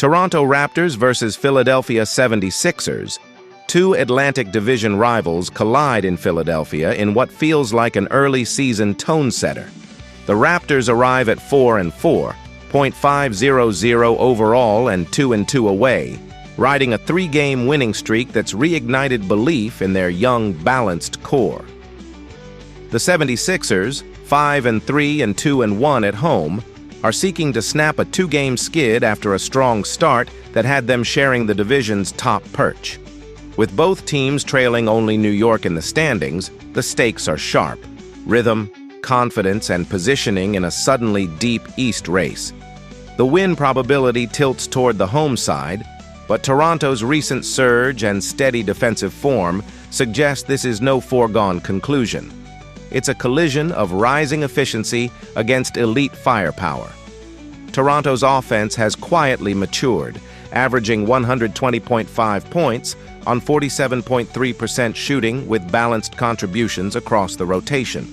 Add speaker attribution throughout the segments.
Speaker 1: Toronto Raptors versus Philadelphia 76ers. Two Atlantic Division rivals collide in Philadelphia in what feels like an early season tone setter. The Raptors arrive at 4-4, .500 overall and 2-2 away, riding a three-game winning streak that's reignited belief in their young, balanced core. The 76ers, 5-3 and 2-1 at home, are seeking to snap a two-game skid after a strong start that had them sharing the division's top perch. With both teams trailing only New York in the standings, the stakes are sharp. Rhythm, confidence, and positioning in a suddenly deep East race. The win probability tilts toward the home side, but Toronto's recent surge and steady defensive form suggest this is no foregone conclusion. It's a collision of rising efficiency against elite firepower. Toronto's offense has quietly matured, averaging 120.5 points on 47.3% shooting with balanced contributions across the rotation.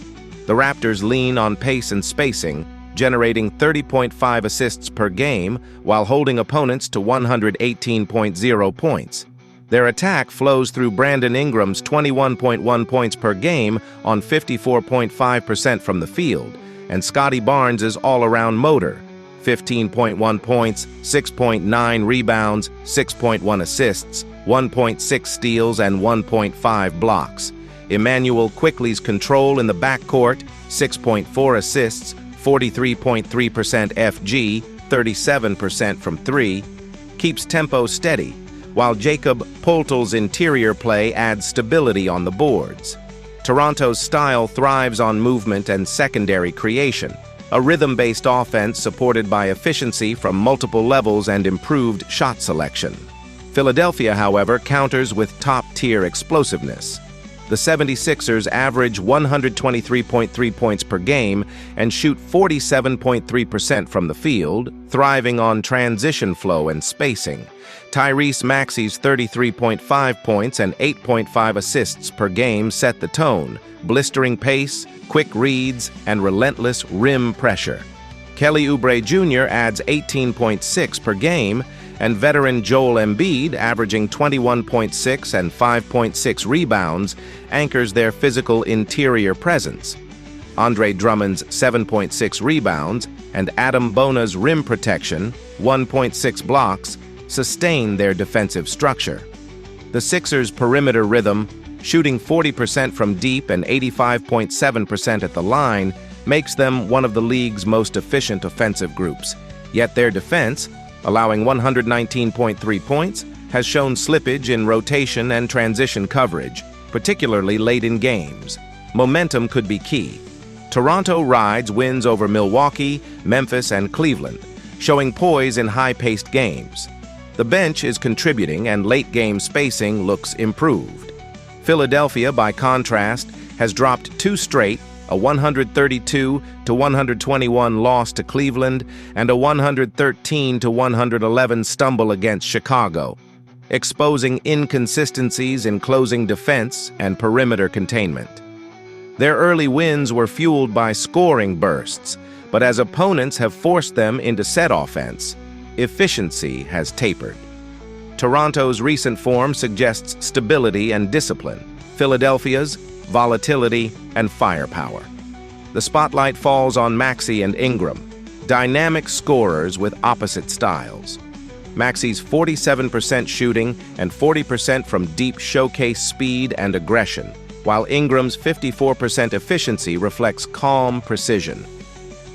Speaker 1: The Raptors lean on pace and spacing, generating 30.5 assists per game while holding opponents to 118.0 points. Their attack flows through Brandon Ingram's 21.1 points per game on 54.5% from the field, and Scotty Barnes' all-around motor, 15.1 points, 6.9 rebounds, 6.1 assists, 1.6 steals, and 1.5 blocks. Emmanuel Quickley's control in the backcourt, 6.4 assists, 43.3% FG, 37% from three, keeps tempo steady, while Jacob Poeltl's interior play adds stability on the boards. Toronto's style thrives on movement and secondary creation, a rhythm-based offense supported by efficiency from multiple levels and improved shot selection. Philadelphia, however, counters with top-tier explosiveness. The 76ers average 123.3 points per game and shoot 47.3% from the field, thriving on transition flow and spacing. Tyrese Maxey's 33.5 points and 8.5 assists per game set the tone, blistering pace, quick reads, and relentless rim pressure. Kelly Oubre Jr. adds 18.6 per game, and veteran Joel Embiid, averaging 21.6 and 5.6 rebounds, anchors their physical interior presence. Andre Drummond's 7.6 rebounds and Adam Bona's rim protection, 1.6 blocks, sustain their defensive structure. The Sixers' perimeter rhythm, shooting 40% from deep and 85.7% at the line, makes them one of the league's most efficient offensive groups. Yet their defense, allowing 119.3 points, has shown slippage in rotation and transition coverage, particularly late in games. Momentum could be key. Toronto rides wins over Milwaukee, Memphis, and Cleveland, showing poise in high-paced games. The bench is contributing and late-game spacing looks improved. Philadelphia, by contrast, has dropped two straight, a 132-121 loss to Cleveland, and a 113-111 stumble against Chicago, exposing inconsistencies in closing defense and perimeter containment. Their early wins were fueled by scoring bursts, but as opponents have forced them into set offense, efficiency has tapered. Toronto's recent form suggests stability and discipline. Philadelphia's volatility and firepower. The spotlight falls on Maxey and Ingram, dynamic scorers with opposite styles. Maxey's 47% shooting and 40% from deep showcase speed and aggression, while Ingram's 54% efficiency reflects calm precision.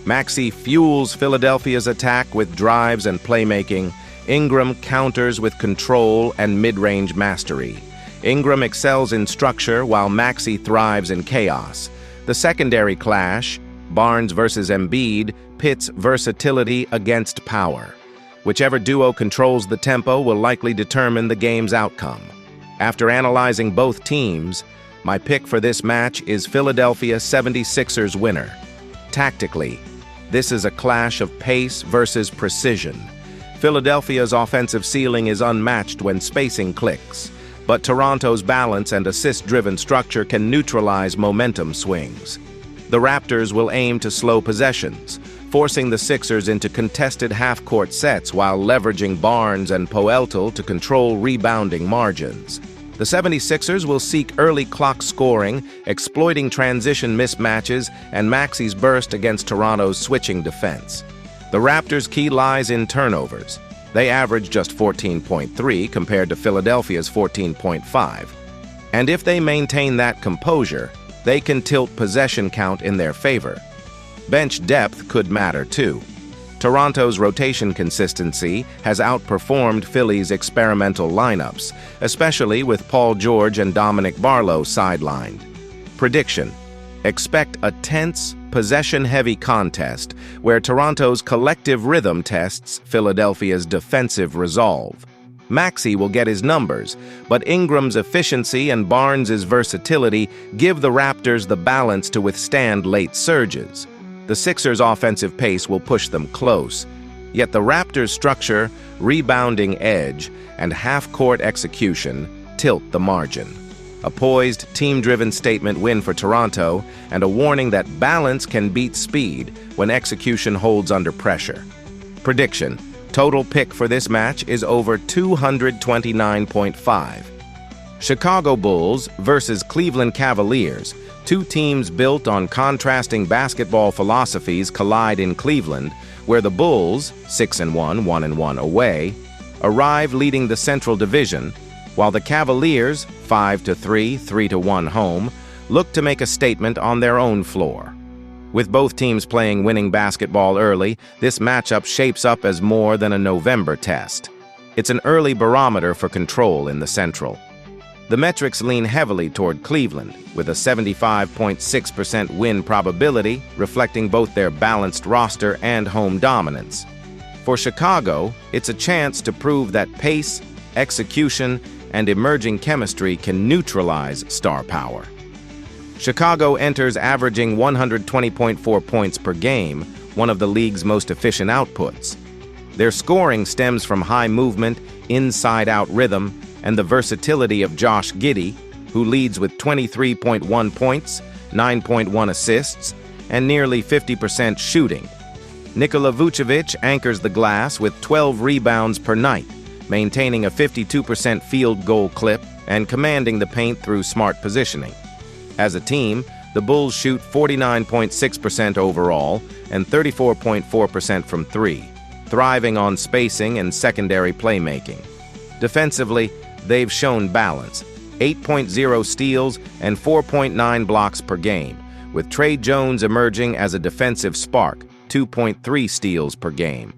Speaker 1: Maxey fuels Philadelphia's attack with drives and playmaking. Ingram counters with control and mid-range mastery. Ingram excels in structure while Maxey thrives in chaos. The secondary clash, Barnes versus Embiid, pits versatility against power. Whichever duo controls the tempo will likely determine the game's outcome. After analyzing both teams, my pick for this match is Philadelphia 76ers winner. Tactically, this is a clash of pace versus precision. Philadelphia's offensive ceiling is unmatched when spacing clicks, but Toronto's balance and assist-driven structure can neutralize momentum swings. The Raptors will aim to slow possessions, forcing the Sixers into contested half-court sets while leveraging Barnes and Poeltl to control rebounding margins. The 76ers will seek early clock scoring, exploiting transition mismatches and Maxi's burst against Toronto's switching defense. The Raptors' key lies in turnovers. They average just 14.3 compared to Philadelphia's 14.5. And if they maintain that composure, they can tilt possession count in their favor. Bench depth could matter too. Toronto's rotation consistency has outperformed Philly's experimental lineups, especially with Paul George and Dominic Barlow sidelined. Prediction: expect a tense, possession-heavy contest where Toronto's collective rhythm tests Philadelphia's defensive resolve. Maxey will get his numbers, but Ingram's efficiency and Barnes's versatility give the Raptors the balance to withstand late surges. The Sixers' offensive pace will push them close, yet the Raptors' structure, rebounding edge, and half-court execution tilt the margin. A poised, team-driven statement win for Toronto, and a warning that balance can beat speed when execution holds under pressure. Prediction: total pick for this match is over 229.5. Chicago Bulls versus Cleveland Cavaliers. Two teams built on contrasting basketball philosophies collide in Cleveland, where the Bulls, 6-1, 1-1 away, arrive leading the Central Division, while the Cavaliers, 5-3, 3-1 home, look to make a statement on their own floor. With both teams playing winning basketball early, this matchup shapes up as more than a November test. It's an early barometer for control in the Central. The metrics lean heavily toward Cleveland, with a 75.6% win probability, reflecting both their balanced roster and home dominance. For Chicago, it's a chance to prove that pace, execution, and emerging chemistry can neutralize star power. Chicago enters averaging 120.4 points per game, one of the league's most efficient outputs. Their scoring stems from high movement, inside-out rhythm, and the versatility of Josh Giddey, who leads with 23.1 points, 9.1 assists, and nearly 50% shooting. Nikola Vucevic anchors the glass with 12 rebounds per night, maintaining a 52% field goal clip and commanding the paint through smart positioning. As a team, the Bulls shoot 49.6% overall and 34.4% from three, thriving on spacing and secondary playmaking. Defensively, they've shown balance, 8.0 steals and 4.9 blocks per game, with Trey Jones emerging as a defensive spark, 2.3 steals per game.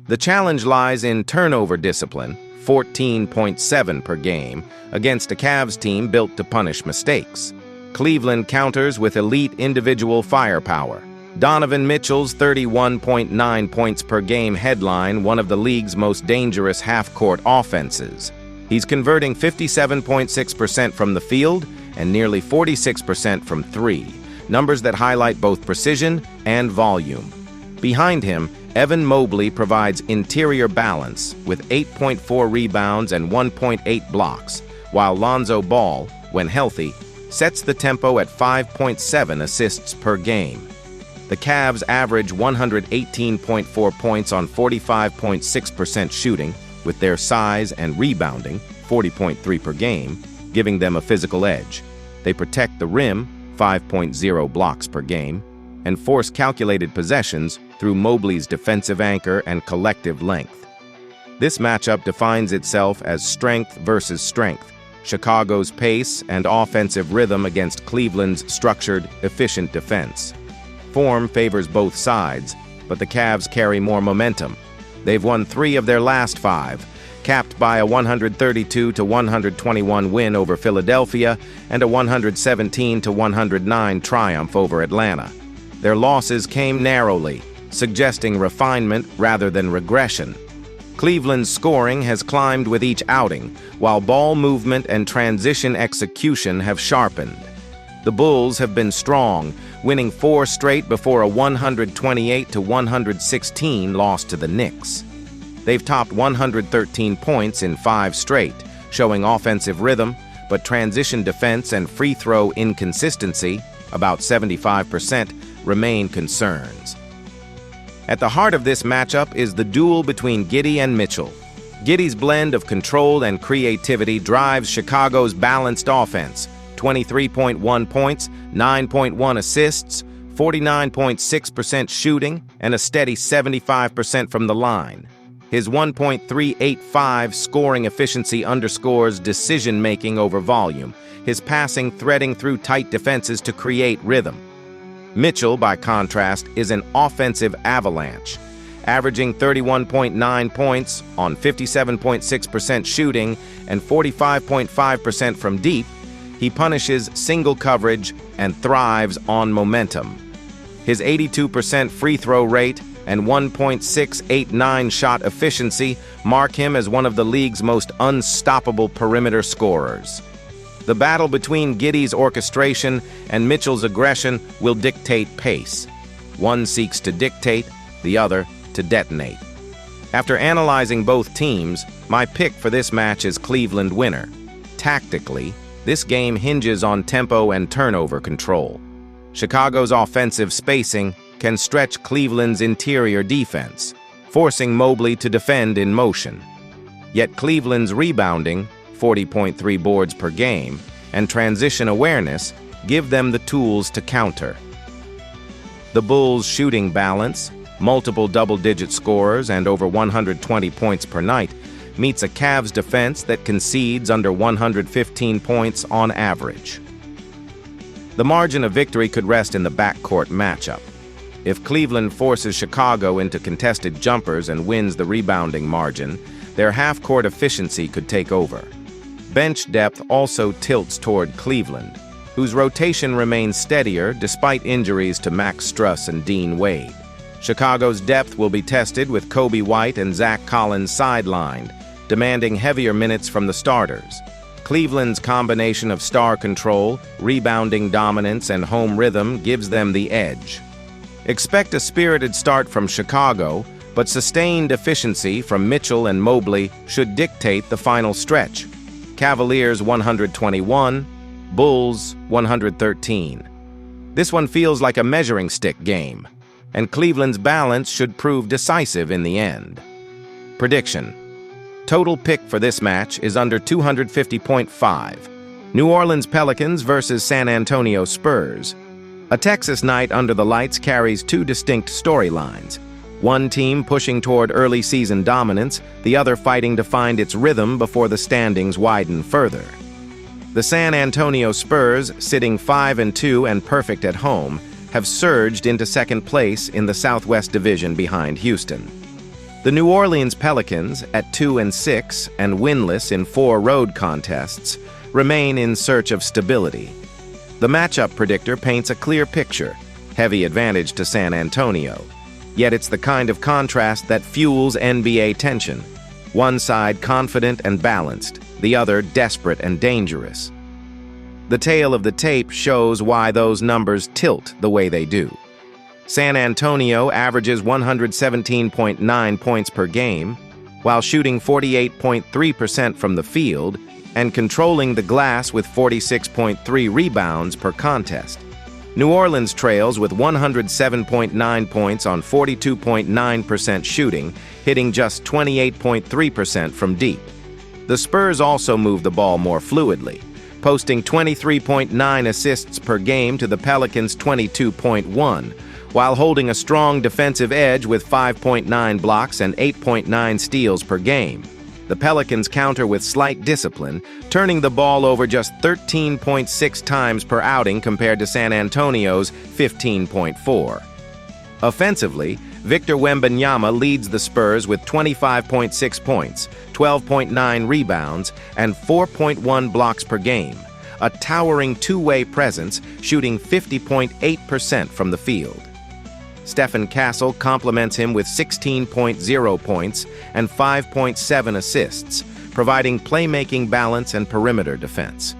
Speaker 1: The challenge lies in turnover discipline, 14.7 per game, against a Cavs team built to punish mistakes. Cleveland counters with elite individual firepower. Donovan Mitchell's 31.9 points per game headline one of the league's most dangerous half-court offenses. He's converting 57.6% from the field and nearly 46% from three, numbers that highlight both precision and volume. Behind him, Evan Mobley provides interior balance with 8.4 rebounds and 1.8 blocks, while Lonzo Ball, when healthy, sets the tempo at 5.7 assists per game. The Cavs average 118.4 points on 45.6% shooting, with their size and rebounding, 40.3 per game, giving them a physical edge. They protect the rim, 5.0 blocks per game, and force calculated possessions through Mobley's defensive anchor and collective length. This matchup defines itself as strength versus strength, Chicago's pace and offensive rhythm against Cleveland's structured, efficient defense. Form favors both sides, but the Cavs carry more momentum. They've won 3 of their last 5, capped by a 132-121 win over Philadelphia and a 117-109 triumph over Atlanta. Their losses came narrowly, suggesting refinement rather than regression. Cleveland's scoring has climbed with each outing, while ball movement and transition execution have sharpened. The Bulls have been strong, winning 4 straight before a 128-116 loss to the Knicks. They've topped 113 points in 5 straight, showing offensive rhythm, but transition defense and free throw inconsistency, about 75%, remain concerns. At the heart of this matchup is the duel between Giddey and Mitchell. Giddey's blend of control and creativity drives Chicago's balanced offense: 23.1 points, 9.1 assists, 49.6% shooting, and a steady 75% from the line. His 1.385 scoring efficiency underscores decision-making over volume, his passing threading through tight defenses to create rhythm. Mitchell, by contrast, is an offensive avalanche. Averaging 31.9 points on 57.6% shooting and 45.5% from deep, he punishes single coverage and thrives on momentum. His 82% free throw rate and 1.689 shot efficiency mark him as one of the league's most unstoppable perimeter scorers. The battle between Giddey's orchestration and Mitchell's aggression will dictate pace. One seeks to dictate, the other to detonate. After analyzing both teams, my pick for this match is Cleveland winner. Tactically, this game hinges on tempo and turnover control. Chicago's offensive spacing can stretch Cleveland's interior defense, forcing Mobley to defend in motion. Yet Cleveland's rebounding, 40.3 boards per game, and transition awareness give them the tools to counter. The Bulls' shooting balance, multiple double-digit scorers and over 120 points per night, meets a Cavs defense that concedes under 115 points on average. The margin of victory could rest in the backcourt matchup. If Cleveland forces Chicago into contested jumpers and wins the rebounding margin, their half-court efficiency could take over. Bench depth also tilts toward Cleveland, whose rotation remains steadier despite injuries to Max Struss and Dean Wade. Chicago's depth will be tested with Kobe White and Zach Collins sidelined, demanding heavier minutes from the starters. Cleveland's combination of star control, rebounding dominance, and home rhythm gives them the edge. Expect a spirited start from Chicago, but sustained efficiency from Mitchell and Mobley should dictate the final stretch. Cavaliers 121, Bulls 113. This one feels like a measuring stick game, and Cleveland's balance should prove decisive in the end. Prediction: total pick for this match is under 250.5. New Orleans Pelicans versus San Antonio Spurs. A Texas night under the lights carries two distinct storylines. One team pushing toward early season dominance, the other fighting to find its rhythm before the standings widen further. The San Antonio Spurs, sitting 5-2 and perfect at home, have surged into second place in the Southwest Division behind Houston. The New Orleans Pelicans, at 2-6 and winless in 4 road contests, remain in search of stability. The matchup predictor paints a clear picture: heavy advantage to San Antonio. Yet it's the kind of contrast that fuels NBA tension. One side confident and balanced, the other desperate and dangerous. The tale of the tape shows why those numbers tilt the way they do. San Antonio averages 117.9 points per game, while shooting 48.3% from the field and controlling the glass with 46.3 rebounds per contest. New Orleans trails with 107.9 points on 42.9% shooting, hitting just 28.3% from deep. The Spurs also move the ball more fluidly, posting 23.9 assists per game to the Pelicans' 22.1, while holding a strong defensive edge with 5.9 blocks and 8.9 steals per game. The Pelicans counter with slight discipline, turning the ball over just 13.6 times per outing compared to San Antonio's 15.4. Offensively, Victor Wembanyama leads the Spurs with 25.6 points, 12.9 rebounds, and 4.1 blocks per game, a towering two-way presence, shooting 50.8% from the field. Stephen Castle complements him with 16.0 points and 5.7 assists, providing playmaking balance and perimeter defense.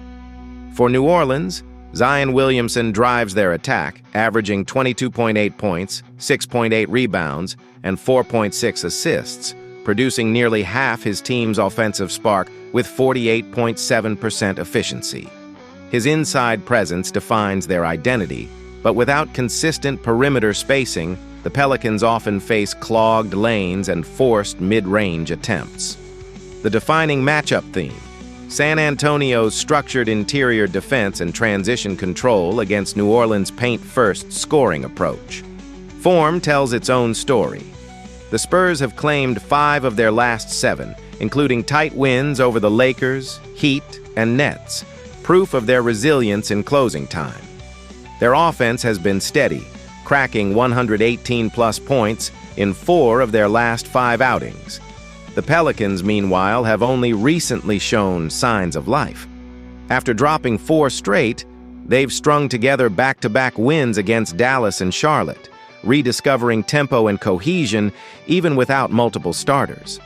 Speaker 1: For New Orleans, Zion Williamson drives their attack, averaging 22.8 points, 6.8 rebounds, and 4.6 assists, producing nearly half his team's offensive spark with 48.7% efficiency. His inside presence defines their identity, but without consistent perimeter spacing, The Pelicans often face clogged lanes and forced mid-range attempts. The defining matchup theme: San Antonio's structured interior defense and transition control against New Orleans' paint-first scoring approach. Form tells its own story. The Spurs have claimed 5 of their last 7, including tight wins over the Lakers, Heat, and Nets, proof of their resilience in closing time. Their offense has been steady, cracking 118-plus points in 4 of their last 5 outings. The Pelicans, meanwhile, have only recently shown signs of life. After dropping 4 straight, they've strung together back-to-back wins against Dallas and Charlotte, rediscovering tempo and cohesion even without multiple starters.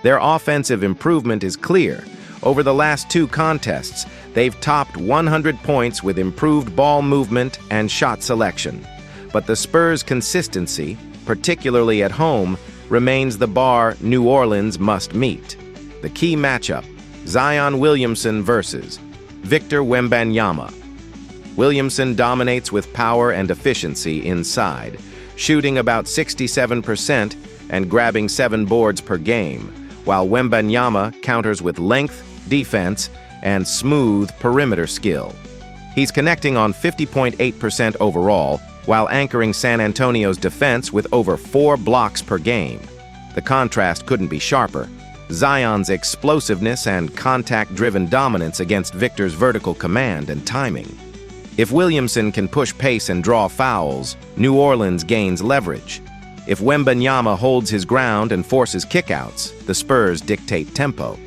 Speaker 1: Their offensive improvement is clear. Over the last 2 contests, they've topped 100 points with improved ball movement and shot selection. But the Spurs' consistency, particularly at home, remains the bar New Orleans must meet. The key matchup: Zion Williamson versus Victor Wembanyama. Williamson dominates with power and efficiency inside, shooting about 67% and grabbing 7 boards per game, while Wembanyama counters with length, defense, and smooth perimeter skill. He's connecting on 50.8% overall, while anchoring San Antonio's defense with over 4 blocks per game. The contrast couldn't be sharper. Zion's explosiveness and contact-driven dominance against Victor's vertical command and timing. If Williamson can push pace and draw fouls, New Orleans gains leverage. If Wembanyama holds his ground and forces kickouts, the Spurs dictate tempo.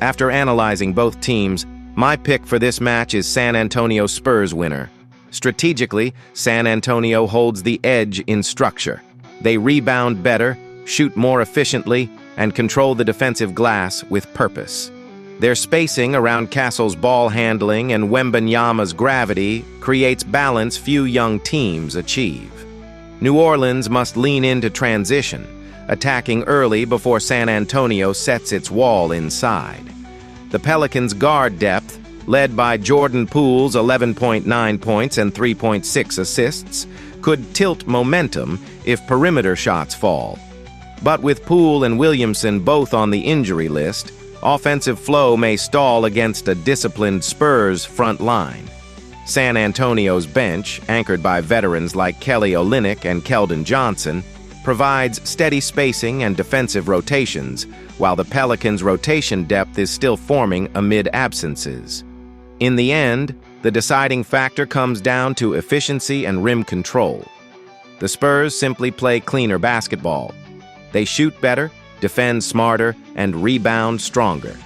Speaker 1: After analyzing both teams, my pick for this match is San Antonio Spurs winner. Strategically, San Antonio holds the edge in structure. They rebound better, shoot more efficiently, and control the defensive glass with purpose. Their spacing around Castle's ball handling and Wembanyama's gravity creates balance few young teams achieve. New Orleans must lean into transition, attacking early before San Antonio sets its wall inside. The Pelicans' guard depth, led by Jordan Poole's 11.9 points and 3.6 assists, could tilt momentum if perimeter shots fall. But with Poole and Williamson both on the injury list, offensive flow may stall against a disciplined Spurs front line. San Antonio's bench, anchored by veterans like Kelly Olynyk and Keldon Johnson, provides steady spacing and defensive rotations, while the Pelicans' rotation depth is still forming amid absences. In the end, the deciding factor comes down to efficiency and rim control. The Spurs simply play cleaner basketball. They shoot better, defend smarter, and rebound stronger.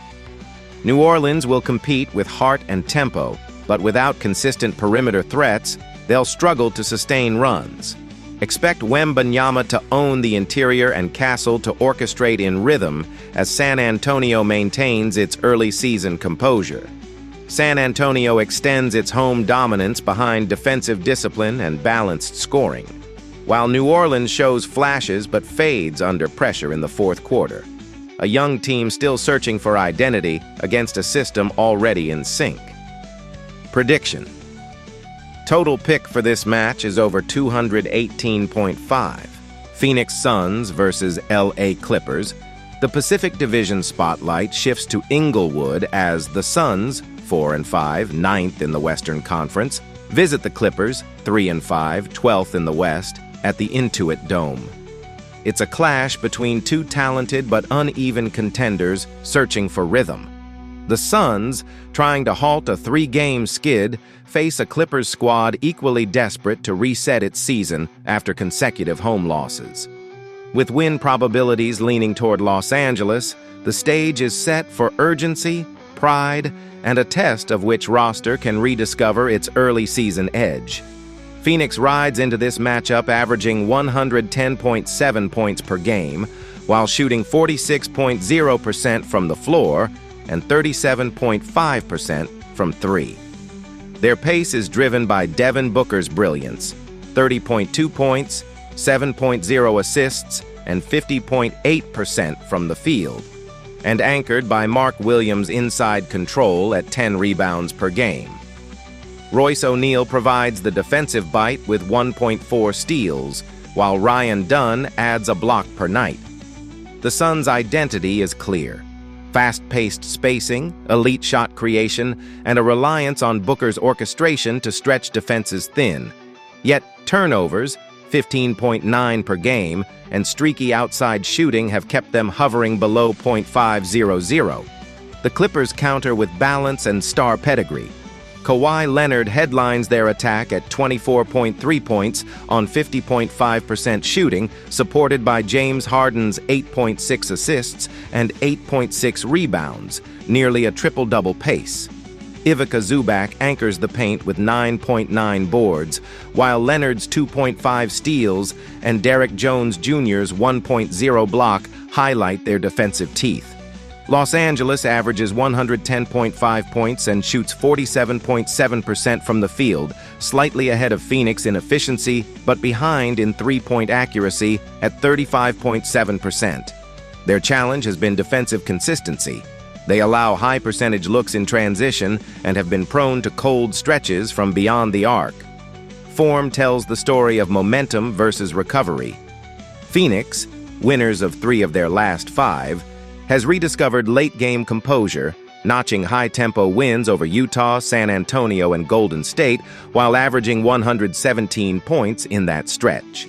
Speaker 1: New Orleans will compete with heart and tempo, but without consistent perimeter threats, they'll struggle to sustain runs. Expect Wembanyama to own the interior and Castle to orchestrate in rhythm as San Antonio maintains its early season composure. San Antonio extends its home dominance behind defensive discipline and balanced scoring, while New Orleans shows flashes but fades under pressure in the fourth quarter. A young team still searching for identity against a system already in sync. Prediction: total pick for this match is over 218.5. Phoenix Suns versus LA Clippers. The Pacific Division spotlight shifts to Inglewood as the Suns, 4-5, 9th in the Western Conference, visit the Clippers, 3-5, 12th in the West, at the Intuit Dome. It's a clash between 2 talented but uneven contenders searching for rhythm. The Suns, trying to halt a 3-game skid, face a Clippers squad equally desperate to reset its season after consecutive home losses. With win probabilities leaning toward Los Angeles, the stage is set for urgency, pride, and a test of which roster can rediscover its early season edge. Phoenix rides into this matchup averaging 110.7 points per game, while shooting 46.0% from the floor and 37.5% from 3. Their pace is driven by Devin Booker's brilliance, 30.2 points, 7.0 assists, and 50.8% from the field, and anchored by Mark Williams' inside control at 10 rebounds per game. Royce O'Neal provides the defensive bite with 1.4 steals, while Ryan Dunn adds a block per night. The Suns' identity is clear: fast-paced spacing, elite shot creation, and a reliance on Booker's orchestration to stretch defenses thin. Yet turnovers, 15.9 per game, and streaky outside shooting have kept them hovering below .500. The Clippers counter with balance and star pedigree. Kawhi Leonard headlines their attack at 24.3 points on 50.5% shooting, supported by James Harden's 8.6 assists and 8.6 rebounds, nearly a triple-double pace. Ivica Zubac anchors the paint with 9.9 boards, while Leonard's 2.5 steals and Derek Jones Jr.'s 1.0 block highlight their defensive teeth. Los Angeles averages 110.5 points and shoots 47.7% from the field, slightly ahead of Phoenix in efficiency, but behind in three-point accuracy at 35.7%. Their challenge has been defensive consistency. They allow high-percentage looks in transition and have been prone to cold stretches from beyond the arc. Form tells the story of momentum versus recovery. Phoenix, winners of 3 of their last 5, has rediscovered late-game composure, notching high-tempo wins over Utah, San Antonio, and Golden State, while averaging 117 points in that stretch.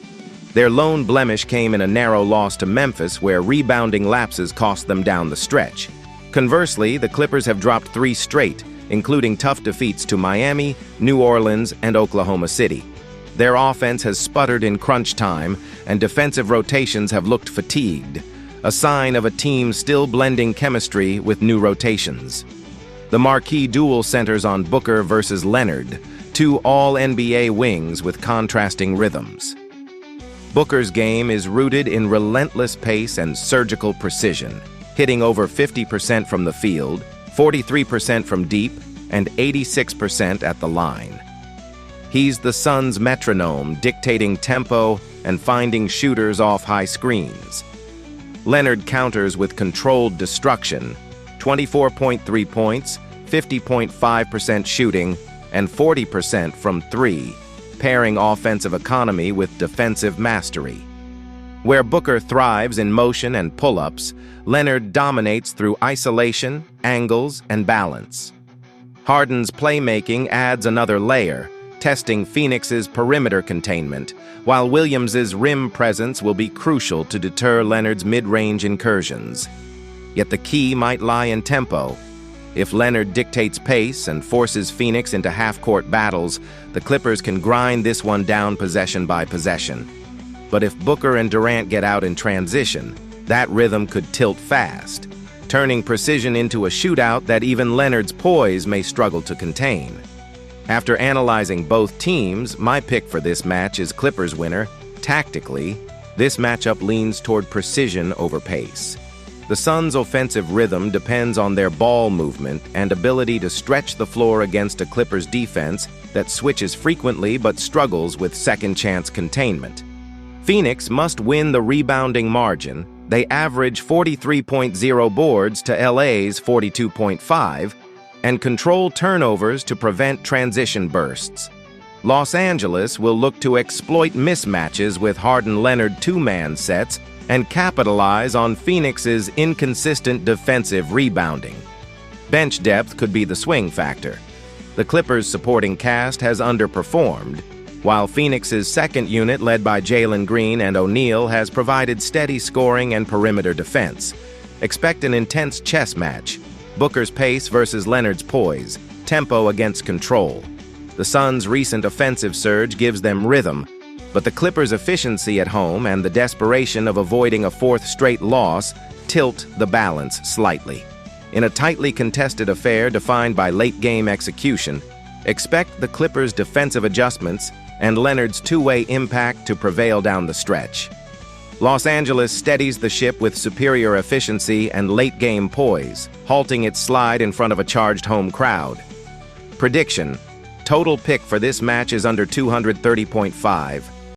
Speaker 1: Their lone blemish came in a narrow loss to Memphis, where rebounding lapses cost them down the stretch. Conversely, the Clippers have dropped 3 straight, including tough defeats to Miami, New Orleans, and Oklahoma City. Their offense has sputtered in crunch time, and defensive rotations have looked fatigued, a sign of a team still blending chemistry with new rotations. The marquee duel centers on Booker versus Leonard, 2 all-NBA wings with contrasting rhythms. Booker's game is rooted in relentless pace and surgical precision, hitting over 50% from the field, 43% from deep, and 86% at the line. He's the Suns' metronome, dictating tempo and finding shooters off high screens. Leonard counters with controlled destruction, 24.3 points, 50.5% shooting, and 40% from 3, pairing offensive economy with defensive mastery. Where Booker thrives in motion and pull-ups, Leonard dominates through isolation, angles, and balance. Harden's playmaking adds another layer, testing Phoenix's perimeter containment, while Williams's rim presence will be crucial to deter Leonard's mid-range incursions. Yet the key might lie in tempo. If Leonard dictates pace and forces Phoenix into half-court battles, the Clippers can grind this one down possession by possession. But if Booker and Durant get out in transition, that rhythm could tilt fast, turning precision into a shootout that even Leonard's poise may struggle to contain. After analyzing both teams, my pick for this match is Clippers winner. Tactically, this matchup leans toward precision over pace. The Suns' offensive rhythm depends on their ball movement and ability to stretch the floor against a Clippers defense that switches frequently but struggles with second-chance containment. Phoenix must win the rebounding margin. They average 43.0 boards to LA's 42.5, and control turnovers to prevent transition bursts. Los Angeles will look to exploit mismatches with Harden-Leonard two-man sets and capitalize on Phoenix's inconsistent defensive rebounding. Bench depth could be the swing factor. The Clippers' supporting cast has underperformed, while Phoenix's second unit, led by Jalen Green and O'Neal, has provided steady scoring and perimeter defense. Expect an intense chess match. Booker's pace versus Leonard's poise, tempo against control. The Suns' recent offensive surge gives them rhythm, but the Clippers' efficiency at home and the desperation of avoiding a 4th straight loss tilt the balance slightly. In a tightly contested affair defined by late-game execution, expect the Clippers' defensive adjustments and Leonard's two-way impact to prevail down the stretch. Los Angeles steadies the ship with superior efficiency and late-game poise, halting its slide in front of a charged home crowd. Prediction: total pick for this match is under 230.5.